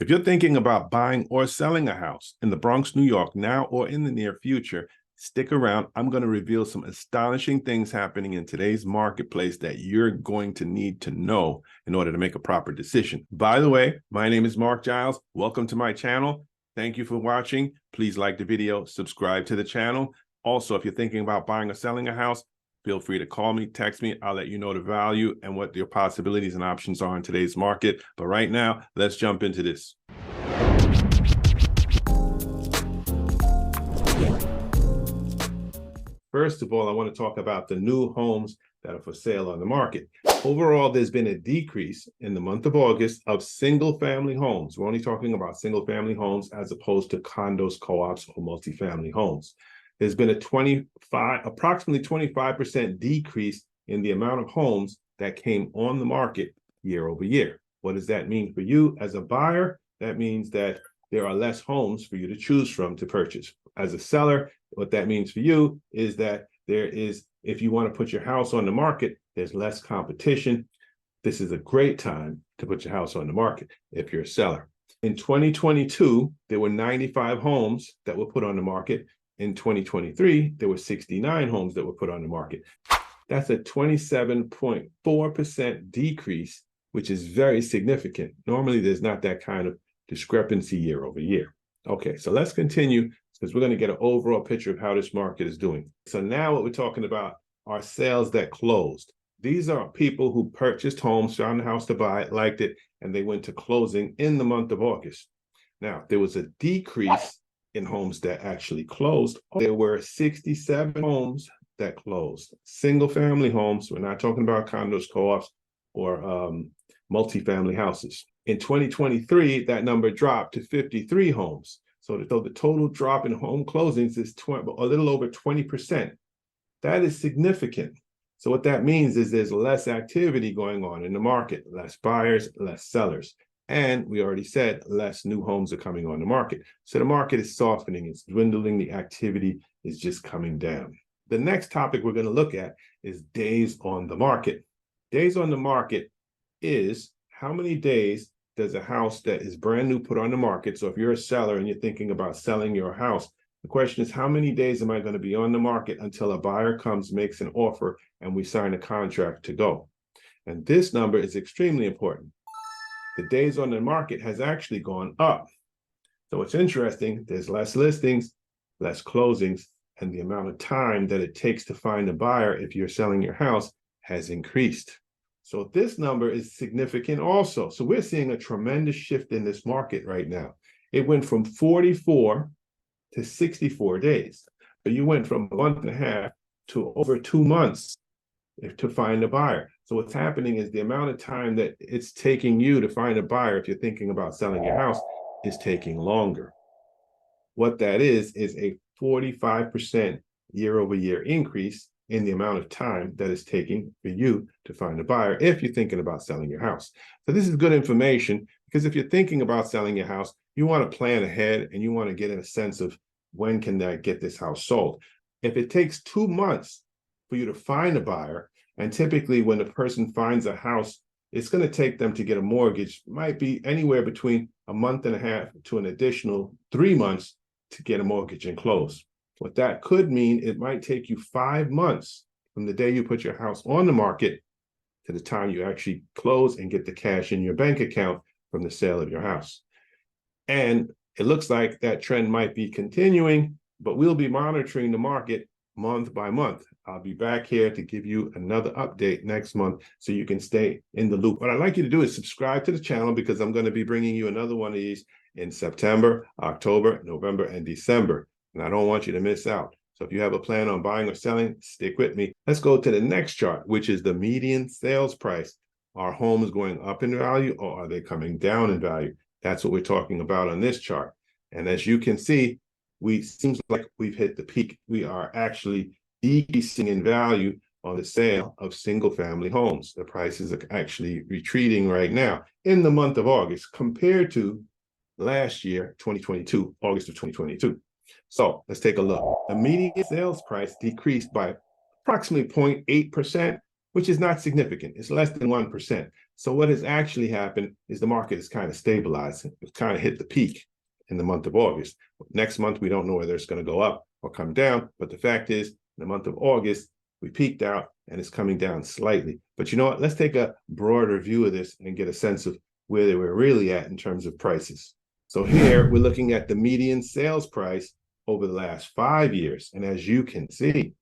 If you're thinking about buying or selling a house in the Bronx, New York, now or in the near future, stick around. I'm going to reveal some astonishing things happening in today's marketplace that you're going to need to know in order to make a proper decision. By the way, my name is Marc Giles. Welcome to my channel. Thank you for watching. Please like the video, subscribe to the channel. Also, if you're thinking about buying or selling a house, feel free to call me, text me. I'll let you know the value and what your possibilities and options are in today's market. But right now, let's jump into this. First of all, I want to talk about the new homes that are for sale on the market. Overall, there's been a decrease in the month of August of single-family homes. We're only talking about single-family homes as opposed to condos, co-ops, or multifamily homes. There's been approximately 25% decrease in the amount of homes that came on the market year over year. What does that mean for you as a buyer? That means that there are less homes for you to choose from to purchase. As a seller, what that means for you is that if you want to put your house on the market, there's less competition. This is a great time to put your house on the market if you're a seller. In 2022, there were 95 homes that were put on the market. In 2023, there were 69 homes that were put on the market. That's a 27.4% decrease, which is very significant. Normally, there's not that kind of discrepancy year over year. Okay, so let's continue because we're going to get an overall picture of how this market is doing. So now what we're talking about are sales that closed. These are people who purchased homes, found a house to buy it, liked it, and they went to closing in the month of August. Now, there was a decrease in homes that actually closed. There were 67 homes that closed. Single-family homes. We're not talking about condos, co-ops, or multifamily houses. In 2023, that number dropped to 53 homes. So the total drop in home closings is a little over 20%. That is significant. So what that means is there's less activity going on in the market, less buyers, less sellers. And we already said less new homes are coming on the market. So the market is softening, it's dwindling, the activity is just coming down. The next topic we're going to look at is days on the market. Days on the market is how many days does a house that is brand new put on the market. So if you're a seller and you're thinking about selling your house, the question is, how many days am I going to be on the market until a buyer comes, makes an offer, and we sign a contract to go? And this number is extremely important. The days on the market has actually gone up. So it's interesting, there's less listings, less closings, and the amount of time that it takes to find a buyer if you're selling your house has increased. So this number is significant also. So we're seeing a tremendous shift in this market right now. It went from 44 to 64 days. So you went from a month and a half to over 2 months to find a buyer. So what's happening is the amount of time that it's taking you to find a buyer if you're thinking about selling your house is taking longer. What that is a 45% year over year increase in the amount of time that it's taking for you to find a buyer if you're thinking about selling your house. So this is good information because if you're thinking about selling your house, you want to plan ahead and you want to get in a sense of when can I get this house sold. If it takes 2 months for you to find a buyer, and typically when a person finds a house, it's going to take them to get a mortgage, might be anywhere between a month and a half to an additional 3 months to get a mortgage and close. What that could mean, it might take you 5 months from the day you put your house on the market to the time you actually close and get the cash in your bank account from the sale of your house. And it looks like that trend might be continuing, but we'll be monitoring the market month by month. I'll be back here to give you another update next month so you can stay in the loop. What I'd like you to do is subscribe to the channel because I'm going to be bringing you another one of these in September, October, November, and December. And I don't want you to miss out. So if you have a plan on buying or selling, stick with me. Let's go to the next chart, which is the median sales price. Are homes going up in value or are they coming down in value? That's what we're talking about on this chart. And as you can see, seems like we've hit the peak. We are actually decreasing in value on the sale of single-family homes. The prices are actually retreating right now in the month of August compared to last year, 2022, August of 2022. So let's take a look. The median sales price decreased by approximately 0.8% which is not significant. It's less than 1%. So what has actually happened is the market is kind of stabilized. It's kind of hit the peak in the month of August. Next month, we don't know whether it's going to go up or come down. But the fact is, in the month of August, we peaked out and it's coming down slightly. But you know what? Let's take a broader view of this and get a sense of where they were really at in terms of prices. So here we're looking at the median sales price over the last 5 years. And as you can see,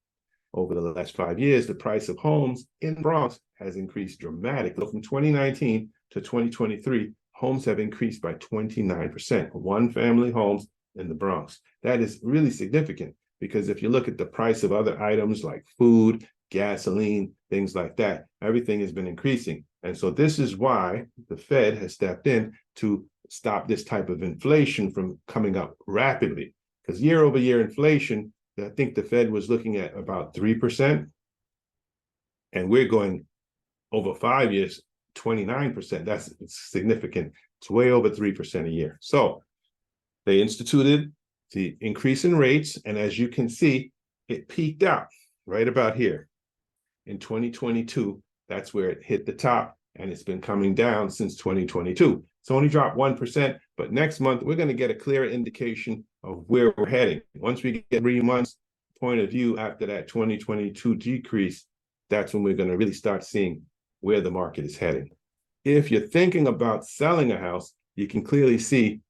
over the last 5 years, the price of homes in the Bronx has increased dramatically. From 2019 to 2023, homes have increased by 29%, one-family homes in the Bronx. That is really significant because if you look at the price of other items like food, gasoline, things like that, everything has been increasing. And so this is why the Fed has stepped in to stop this type of inflation from coming up rapidly. Because year over year inflation, I think the Fed was looking at about 3%, and we're going over 5 years, 29%. That's significant. It's way over 3% a year. So they instituted the increase in rates, and as you can see, it peaked out right about here. In 2022, that's where it hit the top, and it's been coming down since 2022. It's only dropped 1%, but next month, we're going to get a clear indication of where we're heading. Once we get 3 months point of view after that 2022 decrease, that's when we're going to really start seeing where the market is heading. If you're thinking about selling a house, you can clearly see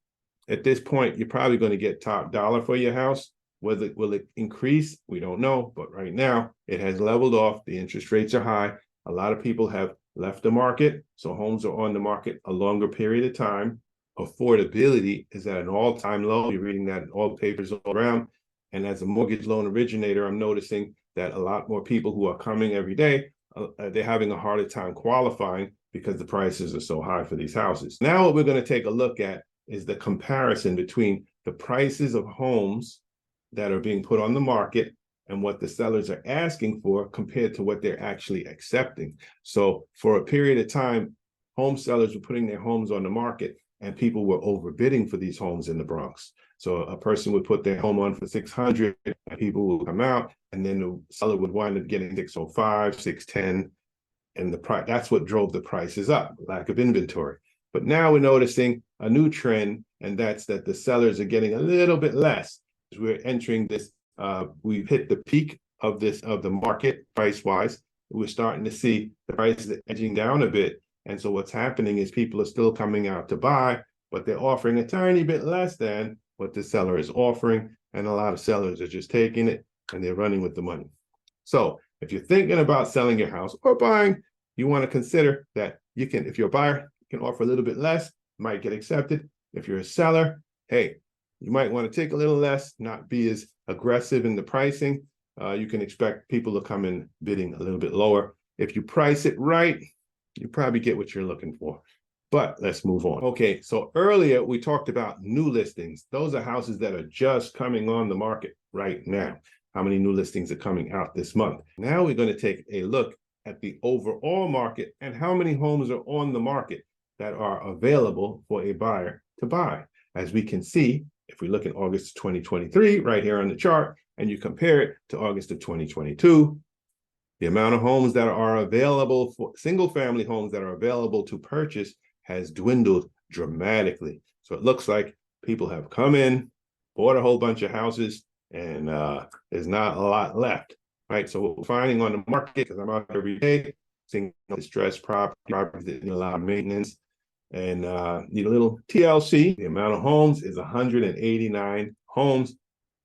at this point, you're probably going to get top dollar for your house. Whether will it increase? We don't know. But right now, it has leveled off. The interest rates are high. A lot of people have left the market. So homes are on the market a longer period of time. Affordability is at an all-time low. You're reading that in all the papers all around. And as a mortgage loan originator, I'm noticing that a lot more people who are coming every day, they're having a harder time qualifying because the prices are so high for these houses. Now what we're going to take a look at is the comparison between the prices of homes that are being put on the market and what the sellers are asking for compared to what they're actually accepting. So for a period of time, home sellers were putting their homes on the market and people were overbidding for these homes in the Bronx. So a person would put their home on for 600 and people would come out, and then the seller would wind up getting 605, 610, and the price, that's what drove the prices up, lack of inventory. But now we're noticing a new trend, and that's that the sellers are getting a little bit less. As we're entering this, we've hit the peak of the market price-wise. We're starting to see the prices edging down a bit. And so what's happening is people are still coming out to buy, but they're offering a tiny bit less than what the seller is offering. And a lot of sellers are just taking it and they're running with the money. So if you're thinking about selling your house or buying, you want to consider that you can, if you're a buyer, you can offer a little bit less, might get accepted. If you're a seller, hey, you might want to take a little less, not be as aggressive in the pricing. You can expect people to come in bidding a little bit lower. If you price it right, you probably get what you're looking for. But let's move on. Okay, so earlier we talked about new listings. Those are houses that are just coming on the market right now. How many new listings are coming out this month? Now we're going to take a look at the overall market and how many homes are on the market that are available for a buyer to buy. As we can see, if we look at August 2023 right here on the chart, and you compare it to August of 2022, the amount of homes that are available for single-family homes that are available to purchase has dwindled dramatically. So it looks like people have come in, bought a whole bunch of houses, and there's not a lot left, right? So what we're finding on the market, because I'm out every day, seeing distressed properties that need a lot of maintenance and need a little TLC. The amount of homes is 189 homes,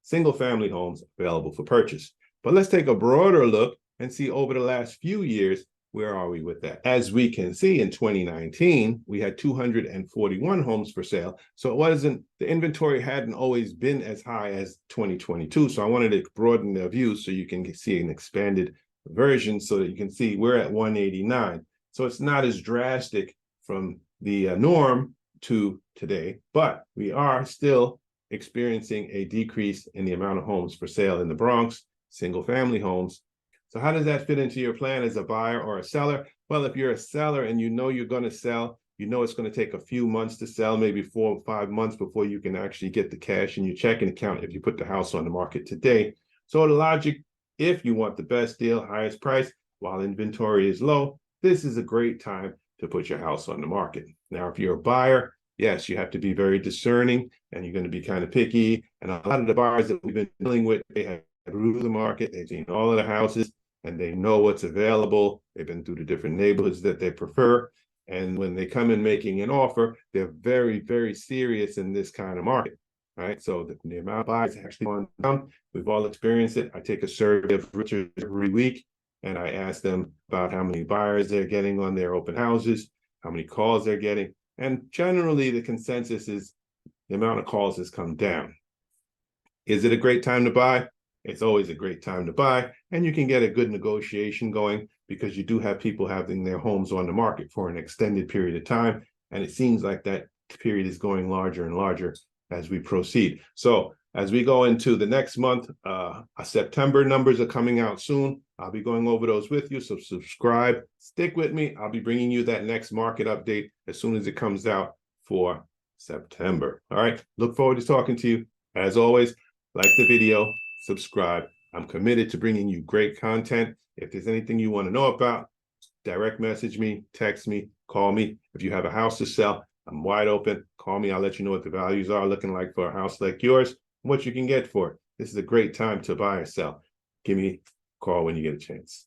single-family homes available for purchase. But let's take a broader look and see over the last few years, where are we with that? As we can see in 2019, we had 241 homes for sale. So it wasn't, the inventory hadn't always been as high as 2022. So I wanted to broaden the view so you can see an expanded version so that you can see we're at 189. So it's not as drastic from the norm to today, but we are still experiencing a decrease in the amount of homes for sale in the Bronx, single family homes. So how does that fit into your plan as a buyer or a seller? Well, if you're a seller and you know you're going to sell, you know it's going to take a few months to sell, maybe 4 or 5 months before you can actually get the cash in your checking account if you put the house on the market today. So the logic, if you want the best deal, highest price, while inventory is low, this is a great time to put your house on the market. Now, if you're a buyer, yes, you have to be very discerning and you're going to be kind of picky. And a lot of the buyers that we've been dealing with, they have through the market, they've seen all of the houses and they know what's available. They've been through the different neighborhoods that they prefer. And when they come in making an offer, they're very, very serious in this kind of market. Right. So the amount of buyers actually going down. We've all experienced it. I take a survey of realtors every week and I ask them about how many buyers they're getting on their open houses, how many calls they're getting. And generally the consensus is the amount of calls has come down. Is it a great time to buy? It's always a great time to buy. And you can get a good negotiation going because you do have people having their homes on the market for an extended period of time. And it seems like that period is going larger and larger as we proceed. So as we go into the next month, September numbers are coming out soon. I'll be going over those with you. So subscribe, stick with me. I'll be bringing you that next market update as soon as it comes out for September. All right. Look forward to talking to you. As always, like the video, subscribe. I'm committed to bringing you great content. If there's anything you want to know about, direct message me, text me, call me. If you have a house to sell, I'm wide open. Call me. I'll let you know what the values are looking like for a house like yours, what you can get for it. This is a great time to buy or sell. Give me a call when you get a chance.